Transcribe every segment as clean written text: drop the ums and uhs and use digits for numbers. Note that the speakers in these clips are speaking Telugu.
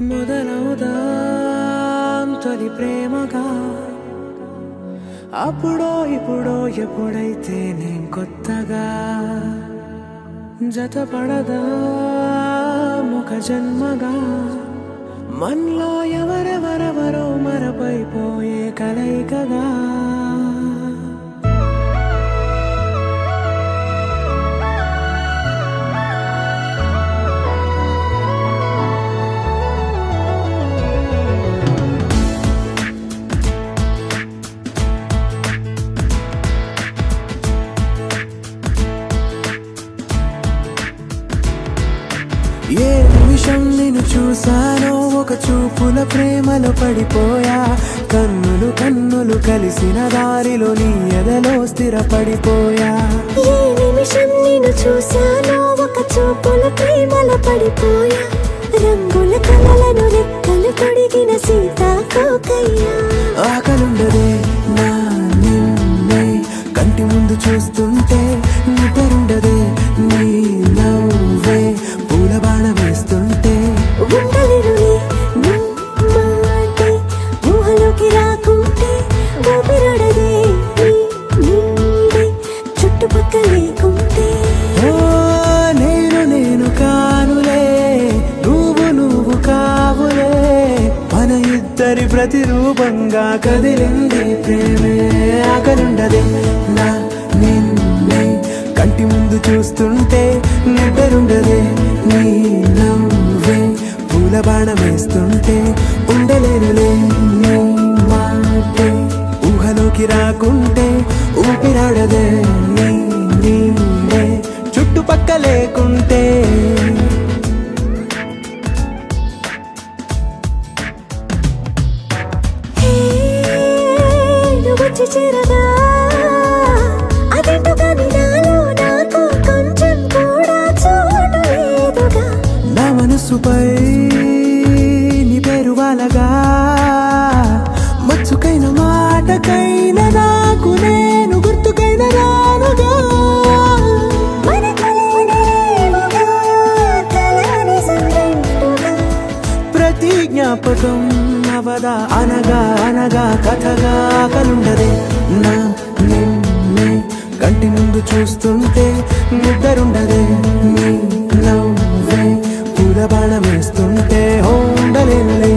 మొదలవుదాం తొలి ప్రేమగా అప్పుడో ఇప్పుడో ఎప్పుడైతే నేను కొత్తగా జతపడదా ఒక జన్మగా మనలో ఎవరెవరెవరో మరపైపోయే కలయికగా ఏ నిమిషం నిన్ను చూసానో ఒక చూపుల ప్రేమలో పడిపోయా కన్నులు కన్నులు కలిసిన దారిలో నీ ఎదలో స్థిరపడిపోయా ఏ నిమిషం నిన్ను చూసానో ఒక చూపుల ప్రేమలో పడిపోయా రంగుల కలలను రెక్కలు తొడిగిన సీతాకోకయ్యా ఆకలుండదే నా నిన్నే కంటి ముందు చూస్తుంటే నిద్రుండదే నీ నవ్వే పూల బాణ వేస్తుంటే ఉండలేనులే నీ మాటే ఊహలోకి రాకుంటే ఊపిరాడదే నీ నీడే చుట్టుపక్కల లేకుంటే నేను కానులే నువ్వు కావులే మన ఇద్దరి ప్రతిరూపంగా కదిలింది ప్రేమే ఆకలుండదే నా నిన్నే కంటి ముందు చూస్తుంటే నిద్రుండదే నీ నవ్వే పూల బాణ వేస్తుంటే ఉండలేనులే నీ మాటే ఊహలోకి రాకుంటే ఊపిరాడదే నీ నీడే చుట్టుపక్క లేకుంటే వచ్చి చేరగా అదేంటో కానీ నాలో నాకు కొంచెం కూడా చోటు లేదుగా నా మనసుపై నీ పేరు వాలగా మచ్చుకైన మాటకైన నాకు నేను గుర్తుకైన రానుగా మన కలనేముగా కలని సంరెండుగా ప్రతి జ్ఞాపకం అవదా అనగా అనగా కథగా కలుండదే నా నిన్నే కంటి ముందు చూస్తుంటే నిద్రుండదే నీ నవ్వే పూల బాణ వేస్తుంటే ఉండలేనులే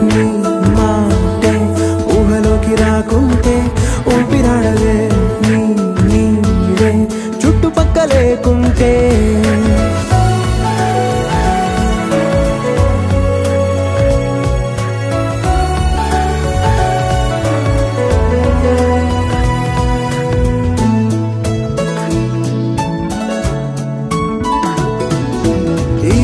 నీ మాటే ఊహలోకి రాకుంటే ఊపిరాడదే నీ నీడే చుట్టుపక్క లేకుంటే ఈ